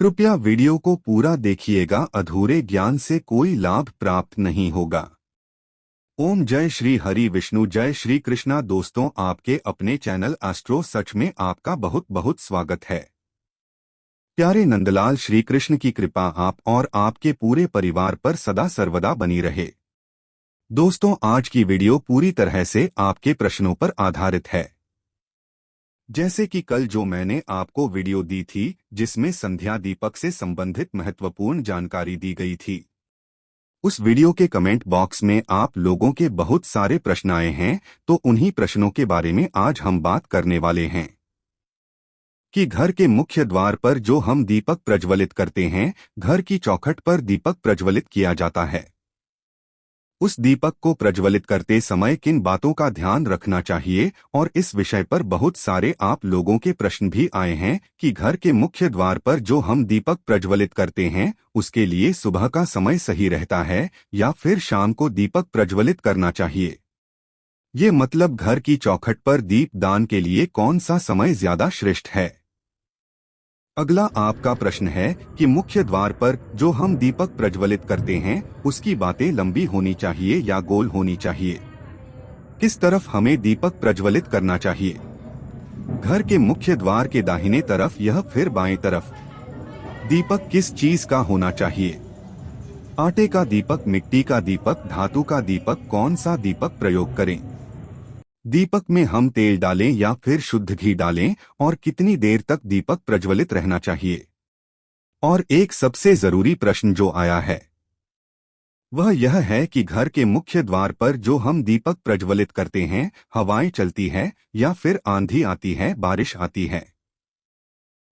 कृपया वीडियो को पूरा देखिएगा, अधूरे ज्ञान से कोई लाभ प्राप्त नहीं होगा। ओम जय श्री हरि विष्णु, जय श्री कृष्णा। दोस्तों, आपके अपने चैनल एस्ट्रो सच में आपका बहुत बहुत स्वागत है। प्यारे नंदलाल, श्री कृष्ण की कृपा आप और आपके पूरे परिवार पर सदा सर्वदा बनी रहे। दोस्तों, आज की वीडियो पूरी तरह से आपके प्रश्नों पर आधारित है। जैसे कि कल जो मैंने आपको वीडियो दी थी जिसमें संध्या दीपक से संबंधित महत्वपूर्ण जानकारी दी गई थी, उस वीडियो के कमेंट बॉक्स में आप लोगों के बहुत सारे प्रश्न आए हैं, तो उन्हीं प्रश्नों के बारे में आज हम बात करने वाले हैं कि घर के मुख्य द्वार पर जो हम दीपक प्रज्वलित करते हैं, घर की चौखट पर दीपक प्रज्वलित किया जाता है। उस दीपक को प्रज्वलित करते समय किन बातों का ध्यान रखना चाहिए, और इस विषय पर बहुत सारे आप लोगों के प्रश्न भी आए हैं कि घर के मुख्य द्वार पर जो हम दीपक प्रज्वलित करते हैं उसके लिए सुबह का समय सही रहता है या फिर शाम को दीपक प्रज्वलित करना चाहिए। ये मतलब घर की चौखट पर दीप दान के लिए कौन सा समय ज्यादा श्रेष्ठ है। अगला आपका प्रश्न है कि मुख्य द्वार पर जो हम दीपक प्रज्वलित करते हैं उसकी बातें लंबी होनी चाहिए या गोल होनी चाहिए। किस तरफ हमें दीपक प्रज्वलित करना चाहिए? घर के मुख्य द्वार के दाहिने तरफ या फिर बाएं तरफ? दीपक किस चीज का होना चाहिए? आटे का दीपक, मिट्टी का दीपक, धातु का दीपक? कौन सा दीपक प्रयोग करें? दीपक में हम तेल डालें या फिर शुद्ध घी डालें, और कितनी देर तक दीपक प्रज्वलित रहना चाहिए? और एक सबसे जरूरी प्रश्न जो आया है वह यह है कि घर के मुख्य द्वार पर जो हम दीपक प्रज्वलित करते हैं, हवाएं चलती है या फिर आंधी आती है, बारिश आती है?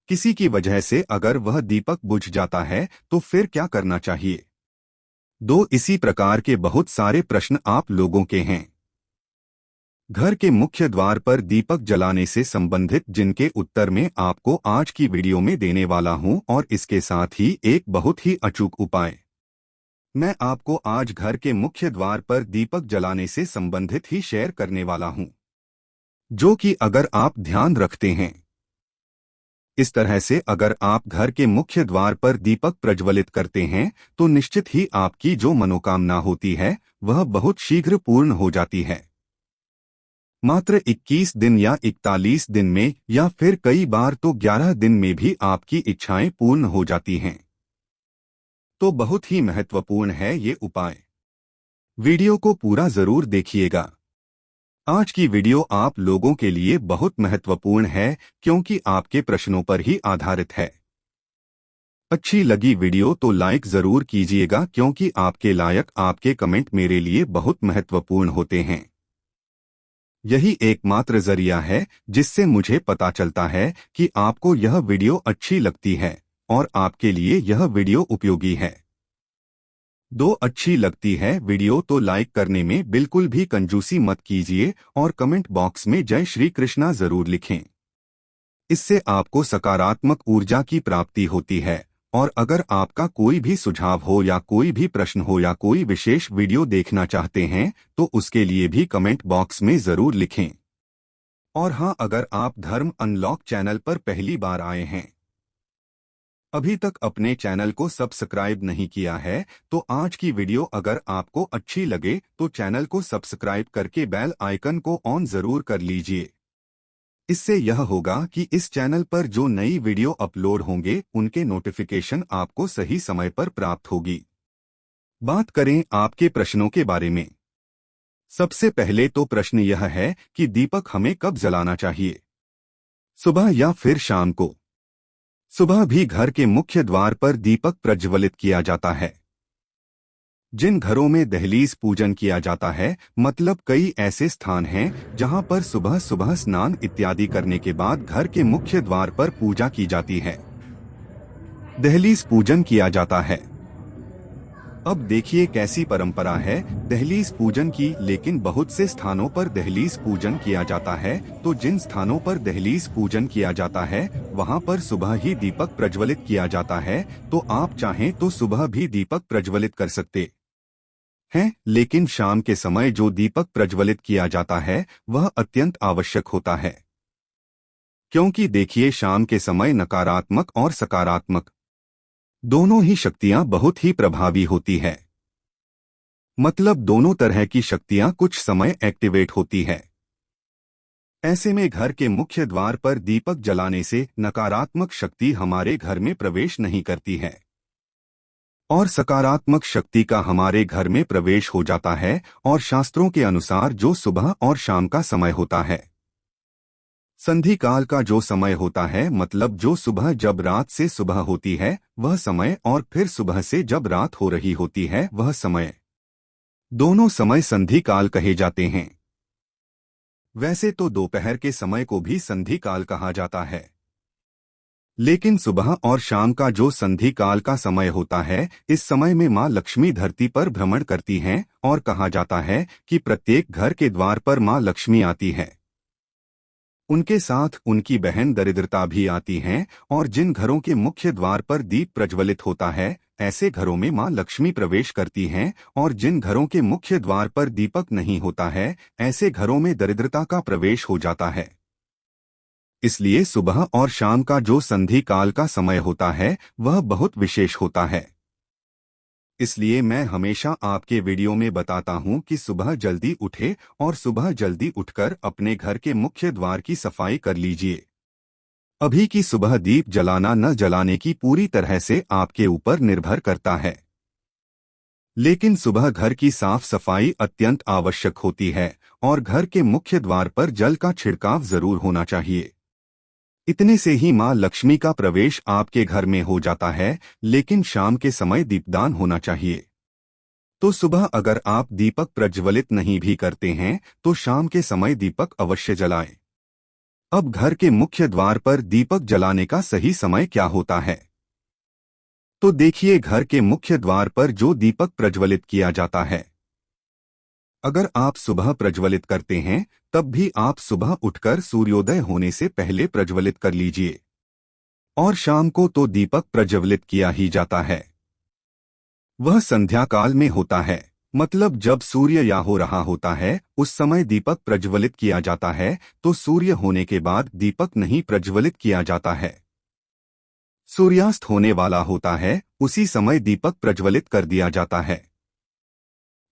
किसी की वजह से अगर वह दीपक बुझ जाता है तो फिर क्या करना चाहिए? इसी प्रकार के बहुत सारे प्रश्न आप लोगों के हैं। घर के मुख्य द्वार पर दीपक जलाने से संबंधित जिनके उत्तर में आपको आज की वीडियो में देने वाला हूं, और इसके साथ ही एक बहुत ही अचूक उपाय मैं आपको आज घर के मुख्य द्वार पर दीपक जलाने से संबंधित ही शेयर करने वाला हूं, जो कि अगर आप ध्यान रखते हैं इस तरह से, अगर आप घर के मुख्य द्वार पर दीपक प्रज्वलित करते हैं तो निश्चित ही आपकी जो मनोकामना होती है वह बहुत शीघ्र पूर्ण हो जाती है। मात्र 21 दिन या 41 दिन में, या फिर कई बार तो 11 दिन में भी आपकी इच्छाएं पूर्ण हो जाती हैं। तो बहुत ही महत्वपूर्ण है ये उपाय। वीडियो को पूरा जरूर देखिएगा। आज की वीडियो आप लोगों के लिए बहुत महत्वपूर्ण है क्योंकि आपके प्रश्नों पर ही आधारित है। अच्छी लगी वीडियो तो लाइक जरूर कीजिएगा, क्योंकि आपके लायक आपके कमेंट मेरे लिए बहुत महत्वपूर्ण होते हैं। यही एकमात्र जरिया है जिससे मुझे पता चलता है कि आपको यह वीडियो अच्छी लगती है और आपके लिए यह वीडियो उपयोगी है। अच्छी लगती है वीडियो तो लाइक करने में बिल्कुल भी कंजूसी मत कीजिए, और कमेंट बॉक्स में जय श्री कृष्णा जरूर लिखें। इससे आपको सकारात्मक ऊर्जा की प्राप्ति होती है। और अगर आपका कोई भी सुझाव हो या कोई भी प्रश्न हो या कोई विशेष वीडियो देखना चाहते हैं तो उसके लिए भी कमेंट बॉक्स में जरूर लिखें। और हाँ, अगर आप धर्म अनलॉक चैनल पर पहली बार आए हैं, अभी तक अपने चैनल को सब्सक्राइब नहीं किया है, तो आज की वीडियो अगर आपको अच्छी लगे तो चैनल को सब्सक्राइब करके बेल आइकन को ऑन जरूर कर लीजिए। इससे यह होगा कि इस चैनल पर जो नई वीडियो अपलोड होंगे उनके नोटिफिकेशन आपको सही समय पर प्राप्त होगी। बात करें आपके प्रश्नों के बारे में। सबसे पहले तो प्रश्न यह है कि दीपक हमें कब जलाना चाहिए, सुबह या फिर शाम को? सुबह भी घर के मुख्य द्वार पर दीपक प्रज्वलित किया जाता है। जिन घरों में दहलीज पूजन किया जाता है, मतलब कई ऐसे स्थान हैं जहां पर सुबह सुबह स्नान इत्यादि करने के बाद घर के मुख्य द्वार पर पूजा की जाती है, दहलीज पूजन किया जाता है। अब देखिए कैसी परंपरा है दहलीज पूजन की, लेकिन बहुत से स्थानों पर दहलीज पूजन किया जाता है, तो जिन स्थानों पर दहलीज पूजन किया जाता है वहां पर सुबह ही दीपक प्रज्वलित किया जाता है। तो आप चाहें तो सुबह भी दीपक प्रज्वलित कर सकते हैं, लेकिन शाम के समय जो दीपक प्रज्वलित किया जाता है वह अत्यंत आवश्यक होता है, क्योंकि देखिए शाम के समय नकारात्मक और सकारात्मक दोनों ही शक्तियां बहुत ही प्रभावी होती है। मतलब दोनों तरह की शक्तियां कुछ समय एक्टिवेट होती है। ऐसे में घर के मुख्य द्वार पर दीपक जलाने से नकारात्मक शक्ति हमारे घर में प्रवेश नहीं करती है और सकारात्मक शक्ति का हमारे घर में प्रवेश हो जाता है। और शास्त्रों के अनुसार जो सुबह और शाम का समय होता है, संधि काल का जो समय होता है, मतलब जो सुबह जब रात से सुबह होती है वह समय, और फिर सुबह से जब रात हो रही होती है वह समय, दोनों समय संधि काल कहे जाते हैं। वैसे तो दोपहर के समय को भी संधि काल कहा जाता है, लेकिन सुबह और शाम का जो संधि काल का समय होता है, इस समय में माँ लक्ष्मी धरती पर भ्रमण करती हैं और कहा जाता है कि प्रत्येक घर के द्वार पर माँ लक्ष्मी आती है। उनके साथ उनकी बहन दरिद्रता भी आती हैं, और जिन घरों के मुख्य द्वार पर दीप प्रज्वलित होता है, ऐसे घरों में माँ लक्ष्मी प्रवेश करती हैं, और जिन घरों के मुख्य द्वार पर दीपक नहीं होता है, ऐसे घरों में दरिद्रता का प्रवेश हो जाता है। इसलिए सुबह और शाम का जो संधि काल का समय होता है वह बहुत विशेष होता है। इसलिए मैं हमेशा आपके वीडियो में बताता हूं कि सुबह जल्दी उठे और सुबह जल्दी उठकर अपने घर के मुख्य द्वार की सफाई कर लीजिए। अभी की सुबह दीप जलाना न जलाने की पूरी तरह से आपके ऊपर निर्भर करता है, लेकिन सुबह घर की साफ सफाई अत्यंत आवश्यक होती है और घर के मुख्य द्वार पर जल का छिड़काव जरूर होना चाहिए। इतने से ही माँ लक्ष्मी का प्रवेश आपके घर में हो जाता है। लेकिन शाम के समय दीपदान होना चाहिए। तो सुबह अगर आप दीपक प्रज्वलित नहीं भी करते हैं तो शाम के समय दीपक अवश्य जलाएं। अब घर के मुख्य द्वार पर दीपक जलाने का सही समय क्या होता है? तो देखिए, घर के मुख्य द्वार पर जो दीपक प्रज्वलित किया जाता है, अगर आप सुबह प्रज्वलित करते हैं तब भी आप सुबह उठकर सूर्योदय होने से पहले प्रज्वलित कर लीजिए, और शाम को तो दीपक प्रज्वलित किया ही जाता है। वह संध्या काल में होता है, मतलब जब सूर्य या हो रहा होता है उस समय दीपक प्रज्वलित किया जाता है। तो सूर्य होने के बाद दीपक नहीं प्रज्वलित किया जाता है। सूर्यास्त होने वाला होता है उसी समय दीपक प्रज्वलित कर दिया जाता है।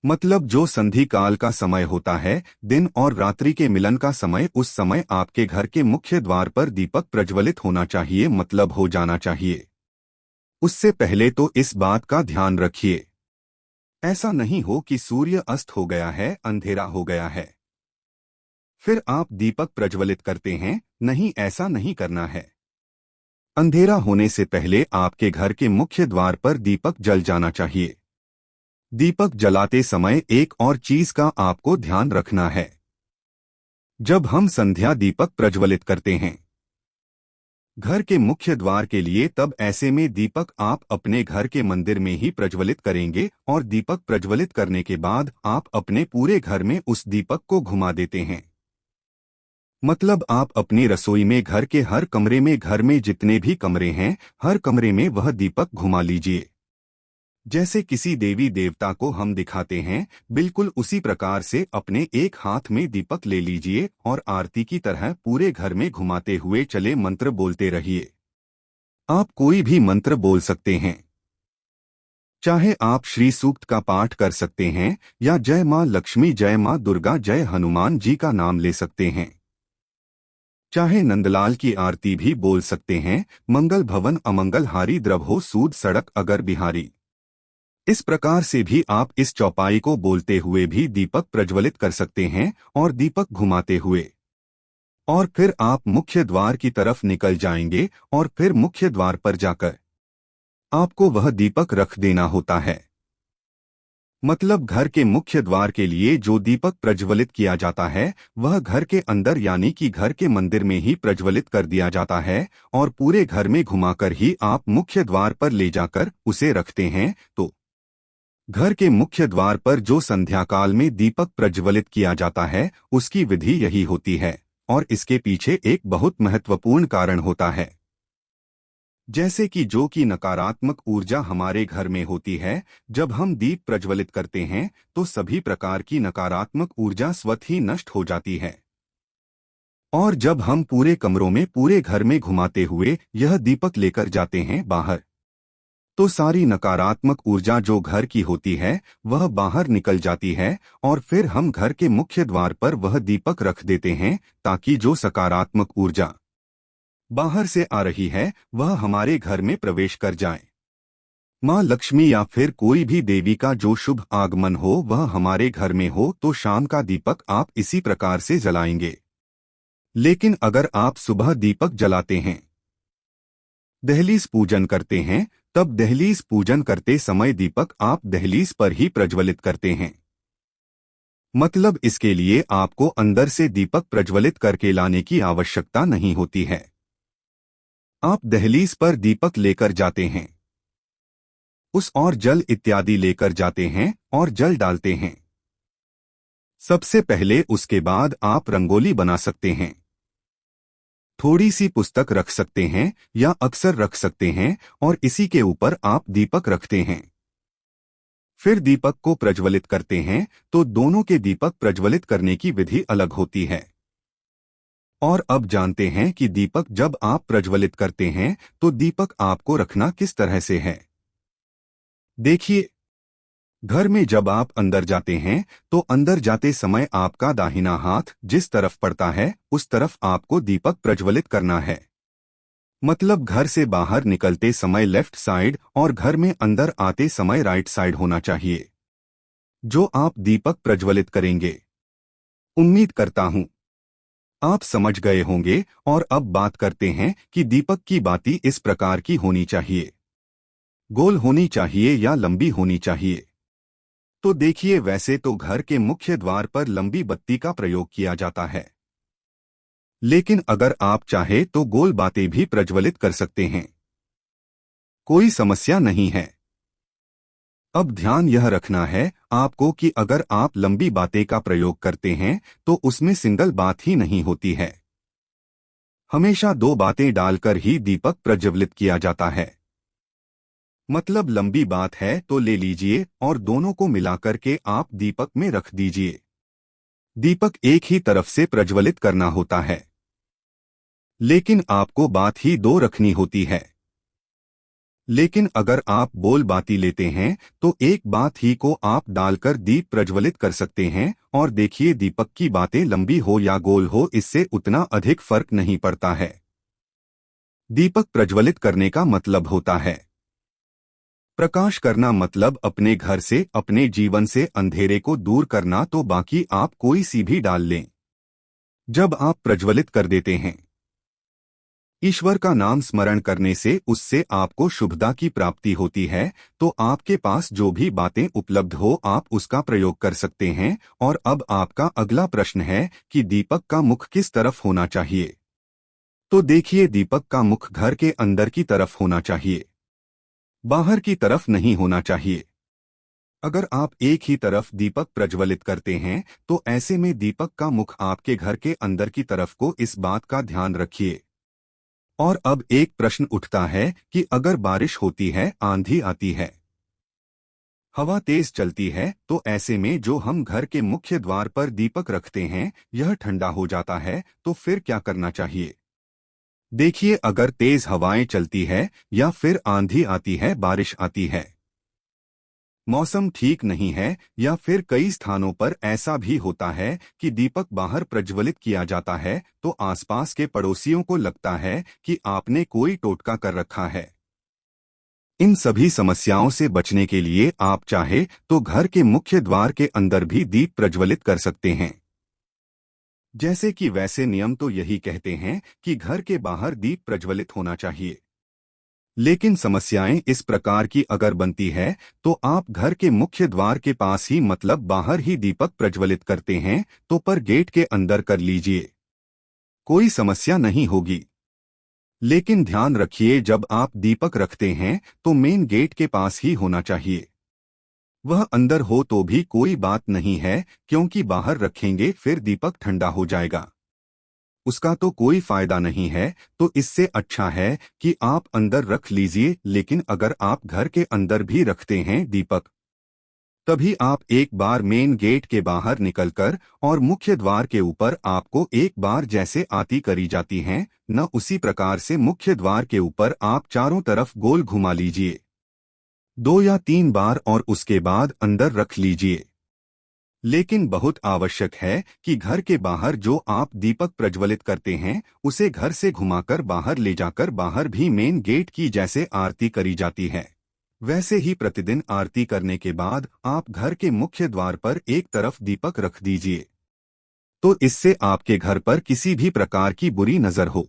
मतलब जो संधि काल का समय होता है, दिन और रात्रि के मिलन का समय, उस समय आपके घर के मुख्य द्वार पर दीपक प्रज्वलित होना चाहिए, मतलब हो जाना चाहिए। उससे पहले तो इस बात का ध्यान रखिए, ऐसा नहीं हो कि सूर्य अस्त हो गया है, अंधेरा हो गया है, फिर आप दीपक प्रज्वलित करते हैं। नहीं, ऐसा नहीं करना है। अंधेरा होने से पहले आपके घर के मुख्य द्वार पर दीपक जल जाना चाहिए। दीपक जलाते समय एक और चीज का आपको ध्यान रखना है। जब हम संध्या दीपक प्रज्वलित करते हैं घर के मुख्य द्वार के लिए, तब ऐसे में दीपक आप अपने घर के मंदिर में ही प्रज्वलित करेंगे, और दीपक प्रज्वलित करने के बाद आप अपने पूरे घर में उस दीपक को घुमा देते हैं। मतलब आप अपनी रसोई में, घर के हर कमरे में, घर में जितने भी कमरे हैं हर कमरे में वह दीपक घुमा लीजिए। जैसे किसी देवी देवता को हम दिखाते हैं, बिल्कुल उसी प्रकार से अपने एक हाथ में दीपक ले लीजिए और आरती की तरह पूरे घर में घुमाते हुए चले मंत्र बोलते रहिए। आप कोई भी मंत्र बोल सकते हैं, चाहे आप श्री सूक्त का पाठ कर सकते हैं या जय मां लक्ष्मी, जय मां दुर्गा, जय हनुमान जी का नाम ले सकते हैं। चाहे नंदलाल की आरती भी बोल सकते हैं, मंगल भवन अमंगल हारी, द्रवहो सूद सड़क अगर बिहारी। इस प्रकार से भी आप इस चौपाई को बोलते हुए भी दीपक प्रज्वलित कर सकते हैं और दीपक घुमाते हुए, और फिर आप मुख्य द्वार की तरफ निकल जाएंगे और फिर मुख्य द्वार पर जाकर आपको वह दीपक रख देना होता है। मतलब घर के मुख्य द्वार के लिए जो दीपक प्रज्वलित किया जाता है वह घर के अंदर, यानी कि घर के मंदिर में ही प्रज्वलित कर दिया जाता है, और पूरे घर में घुमाकर ही आप मुख्य द्वार पर ले जाकर उसे रखते हैं। तो घर के मुख्य द्वार पर जो संध्या काल में दीपक प्रज्वलित किया जाता है उसकी विधि यही होती है, और इसके पीछे एक बहुत महत्वपूर्ण कारण होता है। जैसे कि जो कि नकारात्मक ऊर्जा हमारे घर में होती है, जब हम दीप प्रज्वलित करते हैं तो सभी प्रकार की नकारात्मक ऊर्जा स्वतः ही नष्ट हो जाती है। और जब हम पूरे कमरों में, पूरे घर में घुमाते हुए यह दीपक लेकर जाते हैं बाहर, तो सारी नकारात्मक ऊर्जा जो घर की होती है वह बाहर निकल जाती है और फिर हम घर के मुख्य द्वार पर वह दीपक रख देते हैं ताकि जो सकारात्मक ऊर्जा बाहर से आ रही है वह हमारे घर में प्रवेश कर जाए। माँ लक्ष्मी या फिर कोई भी देवी का जो शुभ आगमन हो वह हमारे घर में हो तो शाम का दीपक आप इसी प्रकार से जलाएंगे। लेकिन अगर आप सुबह दीपक जलाते हैं, दहलीज पूजन करते हैं, तब दहलीज पूजन करते समय दीपक आप दहलीज पर ही प्रज्वलित करते हैं। मतलब इसके लिए आपको अंदर से दीपक प्रज्वलित करके लाने की आवश्यकता नहीं होती है। आप दहलीज पर दीपक लेकर जाते हैं, उस और जल इत्यादि लेकर जाते हैं और जल डालते हैं। सबसे पहले उसके बाद आप रंगोली बना सकते हैं, थोड़ी सी पुस्तक रख सकते हैं या अक्सर रख सकते हैं और इसी के ऊपर आप दीपक रखते हैं। फिर दीपक को प्रज्वलित करते हैं तो दोनों के दीपक प्रज्वलित करने की विधि अलग होती है। और अब जानते हैं कि दीपक जब आप प्रज्वलित करते हैं तो दीपक आपको रखना किस तरह से है। देखिए, घर में जब आप अंदर जाते हैं तो अंदर जाते समय आपका दाहिना हाथ जिस तरफ पड़ता है उस तरफ आपको दीपक प्रज्वलित करना है। मतलब घर से बाहर निकलते समय लेफ्ट साइड और घर में अंदर आते समय राइट साइड होना चाहिए जो आप दीपक प्रज्वलित करेंगे। उम्मीद करता हूं आप समझ गए होंगे। और अब बात करते हैं कि दीपक की बाती इस प्रकार की होनी चाहिए, गोल होनी चाहिए या लंबी होनी चाहिए। तो देखिए, वैसे तो घर के मुख्य द्वार पर लंबी बत्ती का प्रयोग किया जाता है, लेकिन अगर आप चाहे तो गोल बातें भी प्रज्वलित कर सकते हैं, कोई समस्या नहीं है। अब ध्यान यह रखना है आपको कि अगर आप लंबी बातें का प्रयोग करते हैं तो उसमें सिंगल बात ही नहीं होती है, हमेशा दो बातें डालकर ही दीपक प्रज्वलित किया जाता है। मतलब लंबी बात है तो ले लीजिए और दोनों को मिलाकर के आप दीपक में रख दीजिए। दीपक एक ही तरफ से प्रज्वलित करना होता है, लेकिन आपको बात ही दो रखनी होती है। लेकिन अगर आप बोल बाती लेते हैं तो एक बात ही को आप डालकर दीप प्रज्वलित कर सकते हैं। और देखिए, दीपक की बातें लंबी हो या गोल हो इससे उतना अधिक फर्क नहीं पड़ता है। दीपक प्रज्वलित करने का मतलब होता है प्रकाश करना, मतलब अपने घर से अपने जीवन से अंधेरे को दूर करना। तो बाकी आप कोई सी भी डाल लें, जब आप प्रज्वलित कर देते हैं ईश्वर का नाम स्मरण करने से उससे आपको शुभता की प्राप्ति होती है। तो आपके पास जो भी बातें उपलब्ध हो आप उसका प्रयोग कर सकते हैं। और अब आपका अगला प्रश्न है कि दीपक का मुख किस तरफ होना चाहिए। तो देखिए, दीपक का मुख घर के अंदर की तरफ होना चाहिए, बाहर की तरफ नहीं होना चाहिए। अगर आप एक ही तरफ दीपक प्रज्वलित करते हैं तो ऐसे में दीपक का मुख आपके घर के अंदर की तरफ को, इस बात का ध्यान रखिए। और अब एक प्रश्न उठता है कि अगर बारिश होती है, आंधी आती है, हवा तेज चलती है, तो ऐसे में जो हम घर के मुख्य द्वार पर दीपक रखते हैं यह ठंडा हो जाता है, तो फिर क्या करना चाहिए। देखिए, अगर तेज हवाएं चलती है या फिर आंधी आती है, बारिश आती है, मौसम ठीक नहीं है या फिर कई स्थानों पर ऐसा भी होता है कि दीपक बाहर प्रज्वलित किया जाता है, तो आसपास के पड़ोसियों को लगता है कि आपने कोई टोटका कर रखा है। इन सभी समस्याओं से बचने के लिए आप चाहे तो घर के मुख्य द्वार के अंदर भी दीप प्रज्वलित कर सकते हैं। जैसे कि वैसे नियम तो यही कहते हैं कि घर के बाहर दीप प्रज्वलित होना चाहिए, लेकिन समस्याएं इस प्रकार की अगर बनती है तो आप घर के मुख्य द्वार के पास ही, मतलब बाहर ही दीपक प्रज्वलित करते हैं तो पर गेट के अंदर कर लीजिए, कोई समस्या नहीं होगी। लेकिन ध्यान रखिए, जब आप दीपक रखते हैं तो मेन गेट के पास ही होना चाहिए। वह अंदर हो तो भी कोई बात नहीं है, क्योंकि बाहर रखेंगे फिर दीपक ठंडा हो जाएगा, उसका तो कोई फायदा नहीं है। तो इससे अच्छा है कि आप अंदर रख लीजिए। लेकिन अगर आप घर के अंदर भी रखते हैं दीपक, तभी आप एक बार मेन गेट के बाहर निकलकर और मुख्य द्वार के ऊपर आपको एक बार जैसे आरती करी जाती हैं, न उसी प्रकार से मुख्य द्वार के ऊपर आप चारों तरफ गोल घुमा लीजिए। 2 या 3 बार और उसके बाद अंदर रख लीजिए। लेकिन बहुत आवश्यक है कि घर के बाहर जो आप दीपक प्रज्वलित करते हैं उसे घर से घुमाकर बाहर ले जाकर बाहर भी मेन गेट की जैसे आरती करी जाती है वैसे ही प्रतिदिन आरती करने के बाद आप घर के मुख्य द्वार पर एक तरफ दीपक रख दीजिए। तो इससे आपके घर पर किसी भी प्रकार की बुरी नजर हो,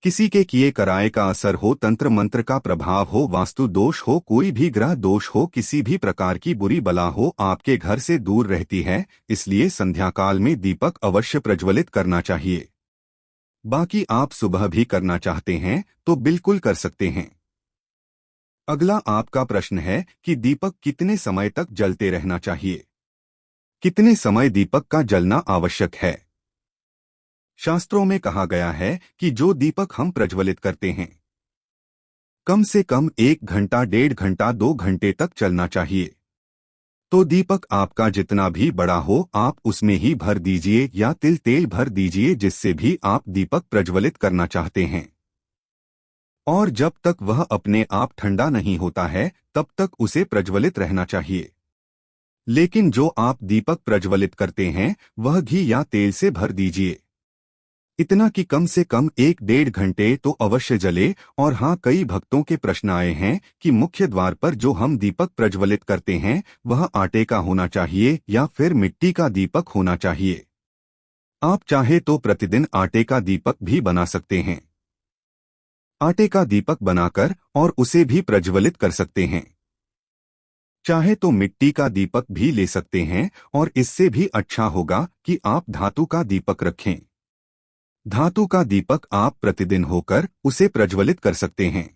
किसी के किए कराए का असर हो, तंत्र मंत्र का प्रभाव हो, वास्तु दोष हो, कोई भी ग्रह दोष हो, किसी भी प्रकार की बुरी बला हो, आपके घर से दूर रहती है। इसलिए संध्या काल में दीपक अवश्य प्रज्वलित करना चाहिए। बाकी आप सुबह भी करना चाहते हैं तो बिल्कुल कर सकते हैं। अगला आपका प्रश्न है कि दीपक कितने समय तक जलते रहना चाहिए, कितने समय दीपक का जलना आवश्यक है। शास्त्रों में कहा गया है कि जो दीपक हम प्रज्वलित करते हैं कम से कम 1 घंटा, 1.5 घंटा, 2 घंटे तक चलना चाहिए। तो दीपक आपका जितना भी बड़ा हो आप उसमें ही भर दीजिए या तिल तेल भर दीजिए जिससे भी आप दीपक प्रज्वलित करना चाहते हैं। और जब तक वह अपने आप ठंडा नहीं होता है तब तक उसे प्रज्वलित रहना चाहिए। लेकिन जो आप दीपक प्रज्वलित करते हैं वह घी या तेल से भर दीजिए, इतना कि कम से कम 1-1.5 घंटे तो अवश्य जले। और हाँ, कई भक्तों के प्रश्न आए हैं कि मुख्य द्वार पर जो हम दीपक प्रज्वलित करते हैं वह आटे का होना चाहिए या फिर मिट्टी का दीपक होना चाहिए। आप चाहे तो प्रतिदिन आटे का दीपक भी बना सकते हैं, आटे का दीपक बनाकर और उसे भी प्रज्वलित कर सकते हैं। चाहे तो मिट्टी का दीपक भी ले सकते हैं और इससे भी अच्छा होगा कि आप धातु का दीपक रखें। धातु का दीपक आप प्रतिदिन होकर उसे प्रज्वलित कर सकते हैं,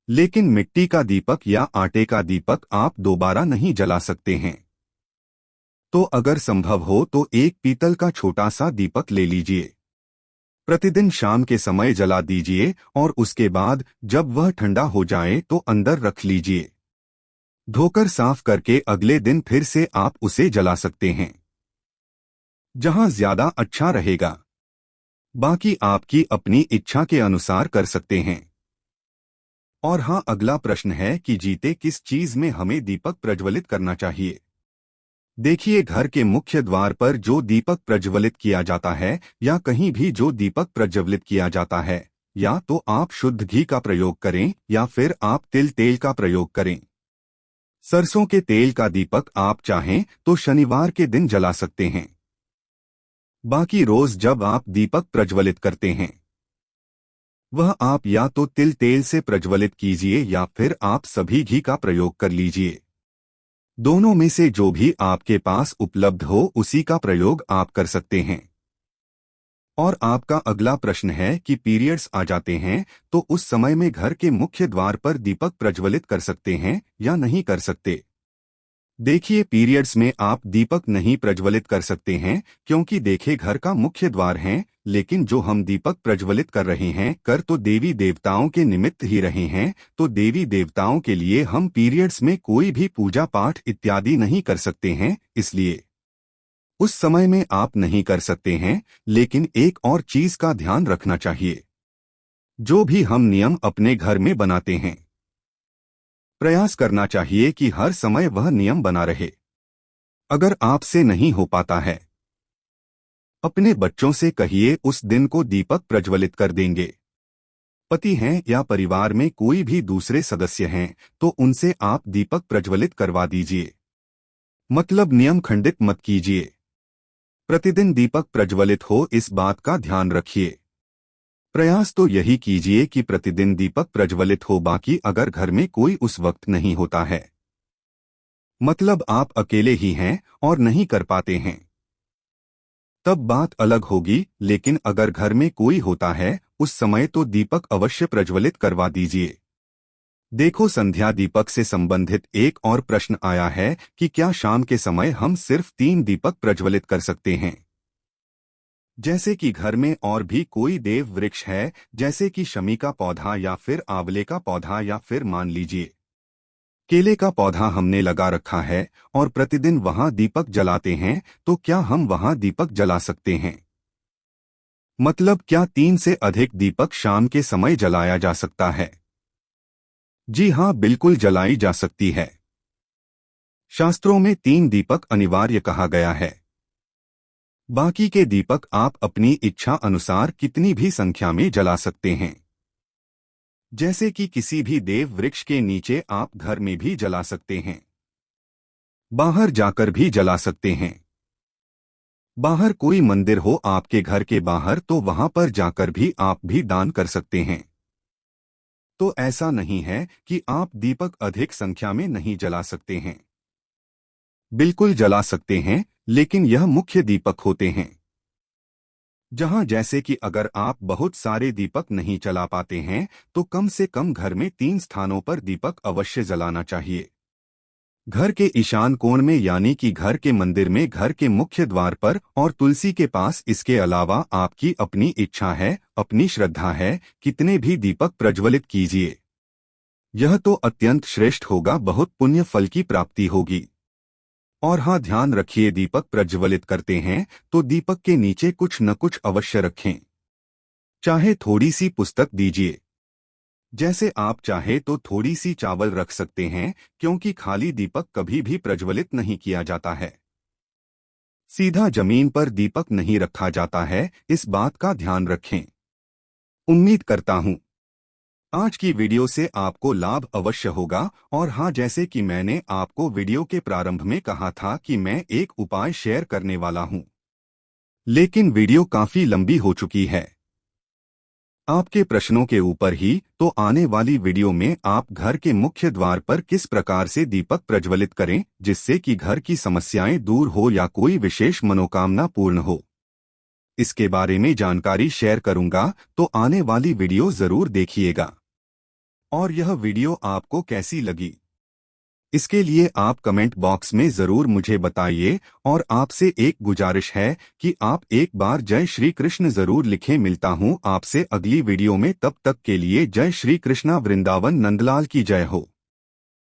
लेकिन मिट्टी का दीपक या आटे का दीपक आप दोबारा नहीं जला सकते हैं। तो अगर संभव हो तो एक पीतल का छोटा सा दीपक ले लीजिए, प्रतिदिन शाम के समय जला दीजिए और उसके बाद जब वह ठंडा हो जाए तो अंदर रख लीजिए। धोकर साफ करके अगले दिन फिर से आप उसे जला सकते हैं, जहां ज्यादा अच्छा रहेगा। बाकी आपकी अपनी इच्छा के अनुसार कर सकते हैं। और हाँ, अगला प्रश्न है कि जीते किस चीज में हमें दीपक प्रज्वलित करना चाहिए। देखिए, घर के मुख्य द्वार पर जो दीपक प्रज्वलित किया जाता है या कहीं भी जो दीपक प्रज्वलित किया जाता है, या तो आप शुद्ध घी का प्रयोग करें या फिर आप तिल तेल का प्रयोग करें। सरसों के तेल का दीपक आप चाहें तो शनिवार के दिन जला सकते हैं। बाकी रोज जब आप दीपक प्रज्वलित करते हैं वह आप या तो तिल तेल से प्रज्वलित कीजिए या फिर आप सभी घी का प्रयोग कर लीजिए। दोनों में से जो भी आपके पास उपलब्ध हो उसी का प्रयोग आप कर सकते हैं। और आपका अगला प्रश्न है कि पीरियड्स आ जाते हैं तो उस समय में घर के मुख्य द्वार पर दीपक प्रज्वलित कर सकते हैं या नहीं कर सकते। देखिए, पीरियड्स में आप दीपक नहीं प्रज्वलित कर सकते हैं क्योंकि देखे घर का मुख्य द्वार है, लेकिन जो हम दीपक प्रज्वलित कर रहे हैं कर तो देवी देवताओं के निमित्त ही रहे हैं। तो देवी देवताओं के लिए हम पीरियड्स में कोई भी पूजा पाठ इत्यादि नहीं कर सकते हैं, इसलिए उस समय में आप नहीं कर सकते हैं। लेकिन एक और चीज का ध्यान रखना चाहिए, जो भी हम नियम अपने घर में बनाते हैं प्रयास करना चाहिए कि हर समय वह नियम बना रहे। अगर आपसे नहीं हो पाता है अपने बच्चों से कहिए उस दिन को दीपक प्रज्वलित कर देंगे। पति हैं या परिवार में कोई भी दूसरे सदस्य हैं तो उनसे आप दीपक प्रज्वलित करवा दीजिए, मतलब नियम खंडित मत कीजिए। प्रतिदिन दीपक प्रज्वलित हो इस बात का ध्यान रखिए। प्रयास तो यही कीजिए कि प्रतिदिन दीपक प्रज्वलित हो। बाकी अगर घर में कोई उस वक्त नहीं होता है, मतलब आप अकेले ही हैं और नहीं कर पाते हैं, तब बात अलग होगी। लेकिन अगर घर में कोई होता है उस समय तो दीपक अवश्य प्रज्वलित करवा दीजिए। देखो, संध्या दीपक से संबंधित एक और प्रश्न आया है कि क्या शाम के समय हम सिर्फ 3 दीपक प्रज्वलित कर सकते हैं। जैसे कि घर में और भी कोई देव वृक्ष है, जैसे कि शमी का पौधा या फिर आंवले का पौधा या फिर मान लीजिए केले का पौधा हमने लगा रखा है और प्रतिदिन वहां दीपक जलाते हैं, तो क्या हम वहां दीपक जला सकते हैं। मतलब क्या 3 से अधिक दीपक शाम के समय जलाया जा सकता है। जी हाँ, बिल्कुल जलाई जा सकती है। शास्त्रों में 3 दीपक अनिवार्य कहा गया है। बाकी के दीपक आप अपनी इच्छा अनुसार कितनी भी संख्या में जला सकते हैं। जैसे कि किसी भी देव वृक्ष के नीचे आप घर में भी जला सकते हैं, बाहर जाकर भी जला सकते हैं। बाहर कोई मंदिर हो आपके घर के बाहर तो वहां पर जाकर भी आप भी दान कर सकते हैं। तो ऐसा नहीं है कि आप दीपक अधिक संख्या में नहीं जला सकते हैं। बिल्कुल जला सकते हैं, लेकिन यह मुख्य दीपक होते हैं। जहां जैसे कि अगर आप बहुत सारे दीपक नहीं जला पाते हैं तो कम से कम घर में 3 स्थानों पर दीपक अवश्य जलाना चाहिए। घर के ईशान कोण में यानी कि घर के मंदिर में, घर के मुख्य द्वार पर और तुलसी के पास। इसके अलावा आपकी अपनी इच्छा है, अपनी श्रद्धा है, कितने भी दीपक प्रज्वलित कीजिए। यह तो अत्यंत श्रेष्ठ होगा, बहुत पुण्य फल की प्राप्ति होगी। और हाँ, ध्यान रखिए दीपक प्रज्वलित करते हैं तो दीपक के नीचे कुछ न कुछ अवश्य रखें। चाहे थोड़ी सी पुस्तक दीजिए, जैसे आप चाहे तो थोड़ी सी चावल रख सकते हैं, क्योंकि खाली दीपक कभी भी प्रज्वलित नहीं किया जाता है। सीधा जमीन पर दीपक नहीं रखा जाता है, इस बात का ध्यान रखें। उम्मीद करता हूँ आज की वीडियो से आपको लाभ अवश्य होगा। और हाँ, जैसे कि मैंने आपको वीडियो के प्रारंभ में कहा था कि मैं एक उपाय शेयर करने वाला हूँ, लेकिन वीडियो काफी लंबी हो चुकी है। आपके प्रश्नों के ऊपर ही तो आने वाली वीडियो में आप घर के मुख्य द्वार पर किस प्रकार से दीपक प्रज्वलित करें जिससे कि घर की समस्याएं दूर हो या कोई विशेष मनोकामना पूर्ण हो, इसके बारे में जानकारी शेयर करूंगा। तो आने वाली वीडियो जरूर देखिएगा। और यह वीडियो आपको कैसी लगी, इसके लिए आप कमेंट बॉक्स में जरूर मुझे बताइए। और आपसे एक गुजारिश है कि आप एक बार जय श्री कृष्ण जरूर लिखें। मिलता हूं आपसे अगली वीडियो में, तब तक के लिए जय श्री कृष्णा। वृंदावन नंदलाल की जय हो।